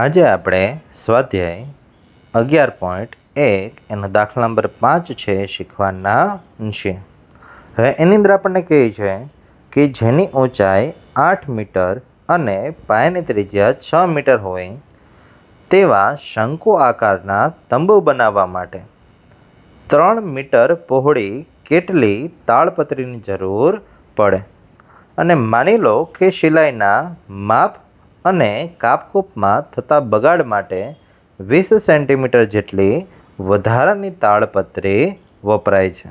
આજે આપણે સ્વાધ્યાય 11.1 એનો દાખલા નંબર 5 છે શીખવાના છે. હવે એની અંદર આપણને કહે છે કે જેની ઊંચાઈ 8 મીટર અને પાયાની ત્રિજ્યા 6 મીટર હોય તેવા શંકુ આકારના તંબુ બનાવવા માટે 3 મીટર પહોળી કેટલી તાડપત્રીની જરૂર પડે, અને માની લો કે સિલાઈના માપ અને કાપકૂપમાં થતા બગાડ માટે 20 સેન્ટીમીટર જેટલી વધારાની તાડપત્રી વપરાય છે.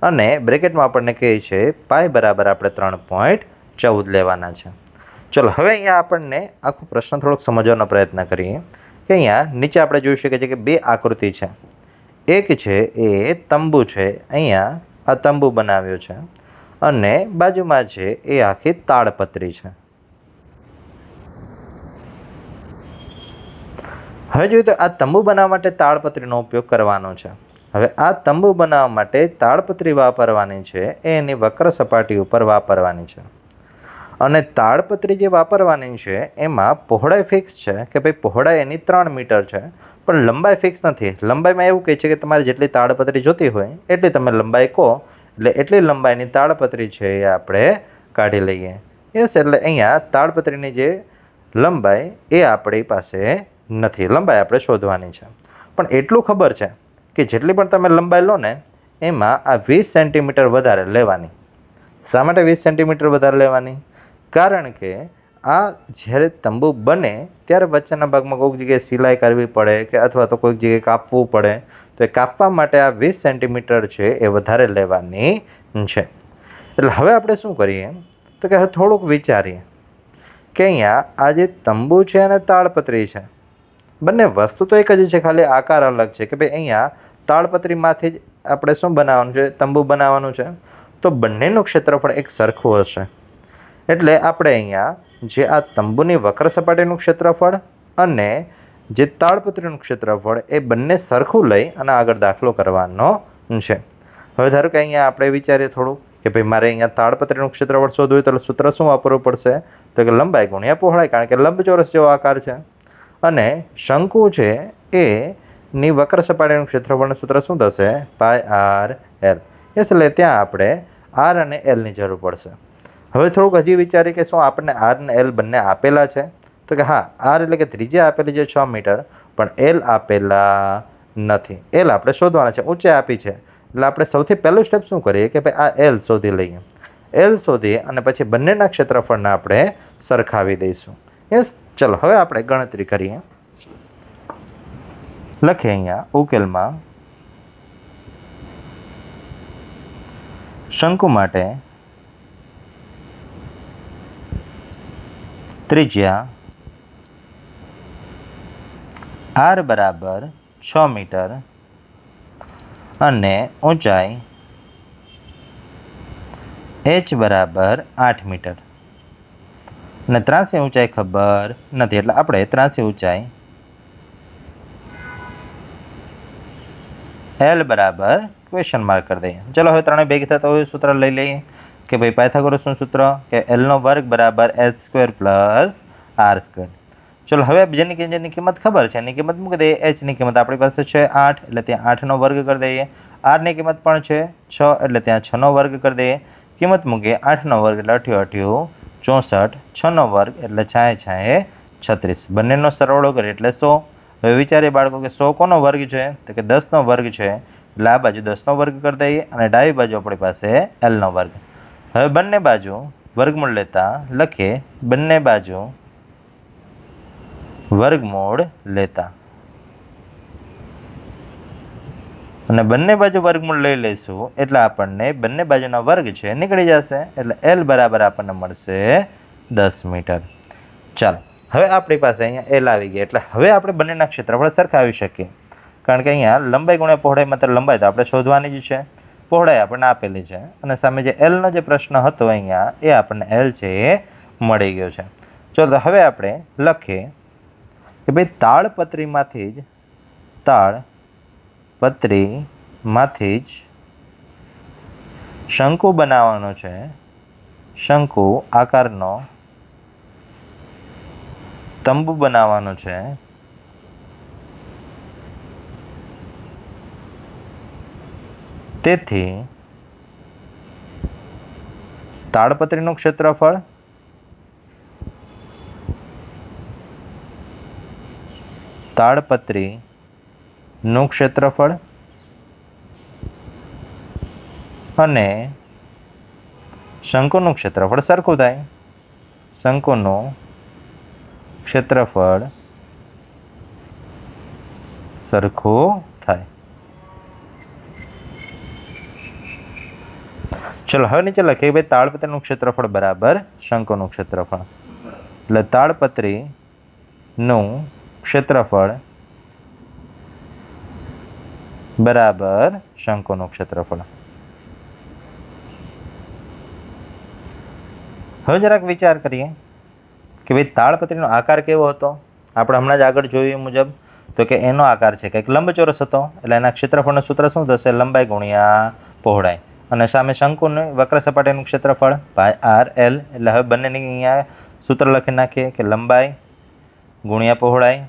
અને બ્રેકેટમાં આપણને કહે છે પાય બરાબર આપણે 3.14 લેવાના છે. ચલો હવે અહીંયા આપણને આખો પ્રશ્ન થોડોક સમજવાનો પ્રયત્ન કરીએ કે અહીંયા નીચે આપણે જોઈ શકીએ છીએ કે બે આકૃતિ છે. એક છે એ તંબુ છે, અહીંયા આ તંબુ બનાવ્યો છે, અને બાજુમાં છે એ આખી તાડપત્રી છે. હવે જોઈએ તો આ તંબુ બનાવવા માટે તાડપત્રીનો ઉપયોગ કરવાનો છે. હવે આ તંબુ બનાવવા માટે તાડપત્રી વાપરવાની છે એ એની વક્ર સપાટી ઉપર વાપરવાની છે. અને તાડપત્રી જે વાપરવાની છે એમાં પહોળાઈ ફિક્સ છે કે ભાઈ પહોળાઈ એની 3 મીટર છે, પણ લંબાઈ ફિક્સ નથી. લંબાઈમાં એવું કહે છે કે તમારે જેટલી તાડપત્રી જોતી હોય એટલી તમે લંબાઈ કહો, એટલે એટલી લંબાઈની તાડપત્રી છે એ આપણે કાઢી લઈએ. યસ, એટલે અહીંયા તાડપત્રીની જે લંબાઈ એ આપણી પાસે નથી, લંબાઈ આપણે શોધવાની છે. પણ એટલું ખબર છે કે જેટલી પણ તમે લંબાઈ લો ને એમાં આ 20 સેન્ટીમીટર વધારે લેવાની. શા માટે 20 સેન્ટીમીટર વધારે લેવાની? કારણ કે આ જ્યારે તંબુ બને ત્યારે વચ્ચેના ભાગમાં કોઈક જગ્યાએ સિલાઈ કરવી પડે કે અથવા તો કોઈક જગ્યાએ કાપવું પડે, તો એ કાપવા માટે આ 20 સેન્ટીમીટર છે એ વધારે લેવાની છે. એટલે હવે આપણે શું કરીએ તો કે હવે થોડુંક વિચારીએ કે અહીંયા આ જે તંબુ છે અને તાડપત્રી છે, બંને વસ્તુ તો એક જ છે, ખાલી આકાર અલગ છે. કે ભાઈ અહીંયા તાડપત્રીમાંથી જ આપણે શું બનાવવાનું છે, તંબુ બનાવવાનું છે, તો બંનેનું ક્ષેત્રફળ એક સરખું હશે. એટલે આપણે અહીંયા જે આ તંબુની વક્ર સપાટીનું ક્ષેત્રફળ અને જે તાડપત્રીનું ક્ષેત્રફળ એ બંને સરખું લઈ અને આગળ દાખલો કરવાનો છે. હવે ધારો કે અહીંયા આપણે વિચારીએ થોડું કે ભાઈ મારે અહીંયા તાડપત્રીનું ક્ષેત્રફળ શોધવું હોય તો સૂત્ર શું વાપરવું પડશે, તો કે લંબાઈ ગુણ્યા પહોળાઈ, કારણ કે લંબચોરસ જેવો આકાર છે. અને શંકુ છે એ ની વક્ર સપાટીનું ક્ષેત્રફળનું સૂત્ર શું થશે, πr l. એટલે ત્યાં આપણે r અને l ની જરૂર પડશે. હવે થોડુંક હજી વિચારીએ કે શું આપણને r અને l બંને આપેલા છે, તો કે હા, r એટલે કે ત્રિજ્યા આપેલી છે 6 મીટર, પણ l આપેલા નથી. l આપણે શોધવાના છે, ઊંચાઈ આપી છે, એટલે આપણે સૌથી પહેલું સ્ટેપ શું કરીએ કે ભાઈ આ l શોધી લઈએ. l શોધી અને પછી બંનેના ક્ષેત્રફળને આપણે સરખાવી દઈશું. યસ, ચલો હવે આપણે ગણતરી કરીએ. લખીએ અહીંયા ઉકેલમાં શંકુ માટે ત્રિજ્યા r બરાબર 6 મીટર અને ઊંચાઈ h બરાબર 8 મીટર, અને ત્રાસી ઊંચાઈ ખબર નથી, એટલે આપણે ત્રાસી ઊંચાઈ l બરાબર ક્વેશ્ચન માર્ક કરી દઈએ. ચલો હવે ત્રણે ભેગી થતા હોય સૂત્ર લઈ લઈએ કે ભાઈ પાયથાગોરસનું સૂત્ર કે l નો વર્ગ બરાબર h² પ્લસ r². ચલો હવે જેની કિંમત ખબર છે એની કિંમત મૂકી દઈએ. h ની કિંમત આપણી પાસે છે 8, એટલે ત્યાં 8 નો વર્ગ કરી દઈએ. r ની કિંમત પણ છે 6, એટલે ત્યાં 6 નો વર્ગ કરી દઈએ. કિંમત મૂકીએ, 8 નો વર્ગ એટલે 8 × 8 = 64, 6 નો વર્ગ એટલે 6 × 6 = 36. બંનેનો સરવાળો કરીએ એટલે 100. હવે વિચારીએ બાળકો કે 100 કોનો વર્ગ છે, તો કે 10 નો વર્ગ છે, એટલે આ બાજુ 10 નો વર્ગ કરી દઈએ અને ડાબી બાજુ આપણી પાસે l નો વર્ગ. હવે બંને બાજુ વર્ગમૂળ લેતા લખીએ, બંને બાજુ વર્ગમૂળ લેતા, અને બંને બાજુ વર્ગમૂળ લઈ લઈશું એટલે આપણને બંને બાજુના વર્ગ છે નીકળી જશે, એટલે l બરાબર આપણને મળશે 10 મીટર. ચાલો હવે આપણી પાસે અહીંયા l આવી ગઈ, એટલે હવે આપણે બંનેના ક્ષેત્રફળ સરખાવી શકીએ. કારણ કે અહીંયા લંબાઈ ગુણ્યા પહોળાઈ, માત્ર લંબાઈ તો આપણે શોધવાની જ છે, પહોળાઈ આપણને આપેલી છે, અને સામે જે l નો જે પ્રશ્ન હતો અહીંયા એ આપણને l છે એ મળી ગયો છે. ચલો હવે આપણે લખીએ કે ભાઈ તાડપત્રીમાંથી જ શંકુ બનાવવાનો છે, શંકુ આકારનો તંબુ બનાવવાનો છે તેથી તાડપત્રીનું ક્ષેત્રફળ અને શંકુનું ક્ષેત્રફળ સરખું થાય. શંકુનું ક્ષેત્રફળ સરખું થાય. ચલો હવે નીચે લખીએ ભાઈ તાડપત્રીનું ક્ષેત્રફળ બરાબર શંકુનું ક્ષેત્રફળ. એટલે તાડપત્રીનું ક્ષેત્રફળ બરાબર શંકુનું ક્ષેત્રફળ. હવે જરાક વિચાર કરીએ કે ભાઈ તાડપત્રીનો આકાર કેવો હતો. આપણે હમણાં જ આગળ જોયું મુજબ તો કે એનો આકાર છે કંઈક લંબચોરસ હતો. એટલે એના ક્ષેત્રફળનું સૂત્ર શું થશે? લંબાઈ ગુણ્યા પહોળાઈ. અને સામે શંકુનું વક્ર સપાટીનું ક્ષેત્રફળ πr/l. એટલે હવે બંનેની અહીંયા સૂત્ર લખી નાખીએ કે લંબાઈ ગુણ્યા પહોળાઈ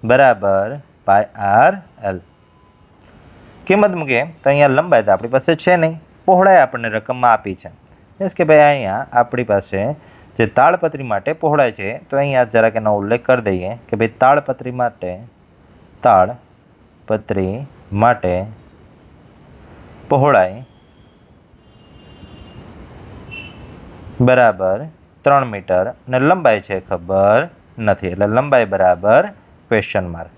બરાબર πr/l. કિંમત મૂકીએ તો અહીંયા લંબાઈ તો આપણી પાસે છે નહીં, પહોળાઈ આપણને રકમમાં આપી છે. મીન્સ કે ભાઈ અહીંયા આપણી પાસે જે તાડપત્રી માટે પહોળાઈ છે તો અહીંયા જરાક એનો ઉલ્લેખ કરી દઈએ કે ભાઈ તાડપત્રી માટે પહોળાઈ બરાબર 3 મીટર અને લંબાઈ છે ખબર નથી. એટલે લંબાઈ બરાબર ક્વેશ્ચન માર્ક.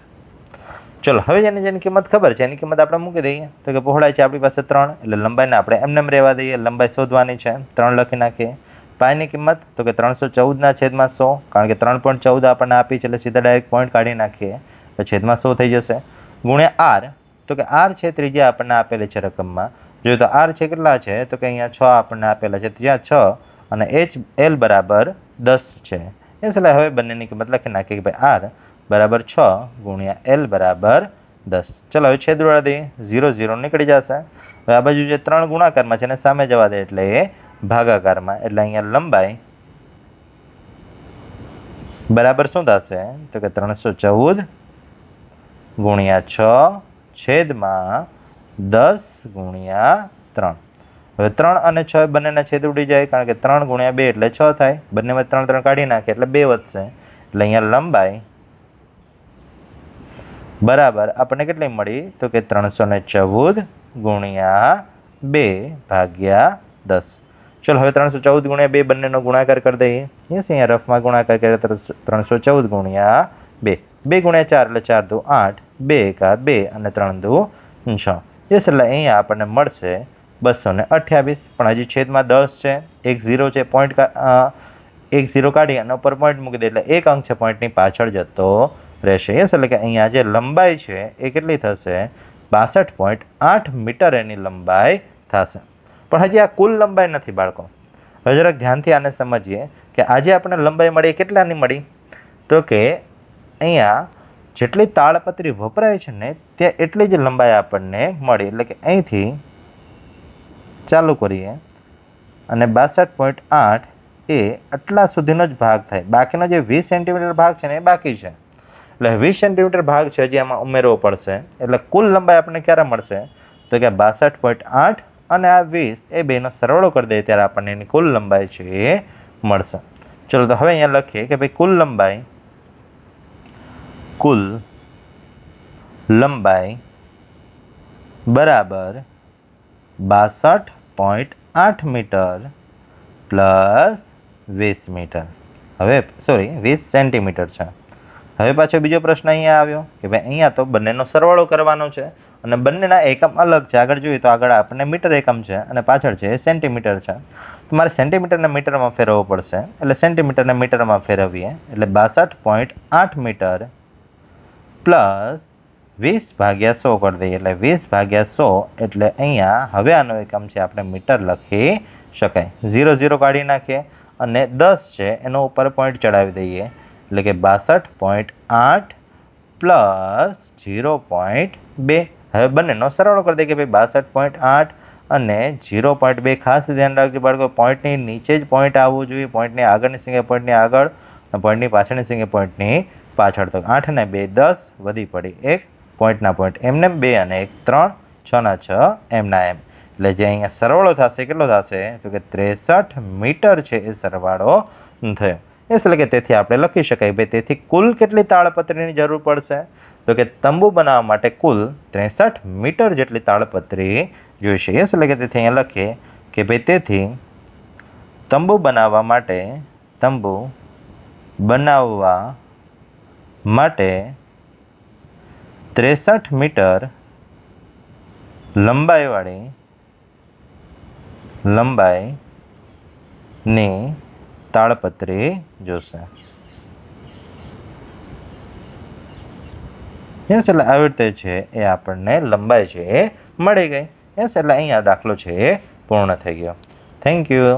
ચલો હવે જેની કિંમત ખબર છે એની કિંમત આપણે મૂકી દઈએ. તો કે પહોળાઈ છે આપણી પાસે 3 એટલે લંબાઈને આપણે એમને રહેવા દઈએ. લંબાઈ શોધવાની છે 3 લખી નાખીએ. પાઈની કિંમત તો કે 314/100 કારણ કે 3.14 આપણને આપી છે એટલે સીધા ડાયરેક્ટ પોઈન્ટ કાઢી નાખીએ તો છેદમાં 100 થઈ જશે. ગુણ્યા આર તો કે આર છે ત્રિજ્યા આપણને આપેલી છે રકમમાં. જોઈએ તો આર છે કેટલા છે તો કે અહીંયા 6 આપણને આપેલા છે. ત્યાં 6 અને l બરાબર 10 છે. એટલે હવે બંનેની કિંમત લખી નાખીએ કે ભાઈ આર બરાબર 6 ગુણ્યા l બરાબર 10. ચલો હવે છેદ ઉડાડી દઈએ. 0 0 નીકળી જશે. હવે આ બાજુ જે 3 ગુણાકારમાં છે એને સામે જવા દે એટલે એ ભાગાકારમાં. એટલે અહીંયા લંબાઈ બરાબર શું થશે તો કે 314 ગુણ્યા 6 છેદમાં 10 ગુણ્યા 3. હવે 3 અને 6 બંનેના છેદ ઉડી જાય કારણ કે 3 ગુણ્યા 2 એટલે 6 થાય. બંનેમાં 3 3 કાઢી નાખે એટલે 2 વધશે. એટલે અહીંયા લંબાઈ બરાબર આપણને કેટલી મળી તો કે 314 ગુણ્યા 2 ભાગ્યા 10. ચલો હવે 314 ગુણ્યા 2 બંનેનો ગુણાકાર કરી દઈએ. યસ અહીંયા રફમાં ગુણાકાર કરીએ તો 314 ગુણ્યા 2. 2 ગુણ્યા 4 એટલે 4 દુ 8, 2 એકા 2 અને 3 દુ 6. યસ એટલે અહીંયા આપણને મળશે 228. પણ હજી છેદમાં 10 છે, એક 0 છે, પોઈન્ટ એક 0 કાઢી અને ઉપર પોઈન્ટ મૂકી દે એટલે એક અંક છે પોઈન્ટની પાછળ જતો રહેશે. યસ એટલે કે અહીંયા જે લંબાઈ છે એ કેટલી થશે 62.8 મીટર એની લંબાઈ થશે. પણ હજી આ કુલ લંબાઈ નથી બાળકો. હવે જરાક ધ્યાનથી આને સમજીએ કે આજે આપણને લંબાઈ મળી એ કેટલાની મળી તો કે અહીંયા જેટલી તાડપત્રી વપરાય છે ને ત્યાં એટલી જ લંબાઈ આપણને મળી. એટલે કે અહીંથી ચાલુ કરીએ અને 62.8 એ આટલા સુધીનો જ ભાગ થાય. બાકીનો જે 20 સેન્ટીમીટર ભાગ છે ને એ બાકી છે. એટલે 20 સેન્ટીમીટર ભાગ છે હજી આમાં ઉમેરવો પડશે. એટલે કુલ લંબાઈ આપણને ક્યારે મળશે તો કે 62.8 અને આ 20 એ બેનો સરવાળો કરી દઈએ ત્યારે આપણને એની કુલ લંબાઈ છે એ મળશે. ચલો તો હવે અહીંયા લખીએ કે ભાઈ કુલ લંબાઈ બરાબર 62.8 મીટર પ્લસ 20 મીટર. હવે 20 સેન્ટીમીટર છે. હવે પાછો બીજો પ્રશ્ન અહીંયા આવ્યો કે ભાઈ અહીંયા તો બંનેનો સરવાળો કરવાનો છે અને બંનેના એકમ અલગ છે. આગળ જોઈએ તો આગળ આપણને મીટર એકમ છે અને પાછળ છે સેન્ટીમીટર છે. તો મારે સેન્ટીમીટરને મીટરમાં ફેરવવો પડશે. એટલે સેન્ટીમીટરને મીટરમાં ફેરવીએ એટલે 62.8 મીટર પ્લસ 20/100 કરી દઈએ. એટલે 20/100 એટલે અહીંયા હવે આનો એકમ છે આપણે મીટર લખી શકાય. 0 0 કાઢી નાખીએ અને 10 છે એનો ઉપર પોઈન્ટ ચડાવી દઈએ. એટલે કે 62.8 પ્લસ 0.2. હવે બંનેનો સરવાળો કરી દઈએ કે ભાઈ 62.8 અને 0.2. ખાસ ધ્યાન રાખજો બાળકો, પોઈન્ટની નીચે જ પોઈન્ટ આવવું જોઈએ. પોઈન્ટની આગળની સંખ્યા પોઈન્ટની આગળ પોઈન્ટની પાછળની સંખ્યા પોઈન્ટની પાછળ. તો 8 ને 2 10 વધી પડી 1 પોઈન્ટના પોઈન્ટ એમને 2 અને 1 3 6 ના 6 એમના એમ. એટલે જે અહીંયા સરવાળો થશે કેટલો થશે તો કે 63 મીટર છે એ સરવાળો થયો. એટલે કે તેથી આપણે લખી શકાય ભાઈ તેથી કુલ કેટલી તાળપત્રીની જરૂર પડશે તો કે તંબુ બનાવવા માટે કુલ 63 મીટર જેટલી તાળપત્રી જોઈશે. એટલે કે તેથી અહીંયા લખીએ કે ભાઈ તેથી તંબુ બનાવવા માટે 63 મીટર લંબાઈની તાળપત્રી જોશે. એટલે આવી રીતે છે એ આપણને લંબાઈ છે એ મળી ગઈ. એટલે અહીંયા દાખલો છે એ પૂર્ણ થઈ ગયો. Thank you.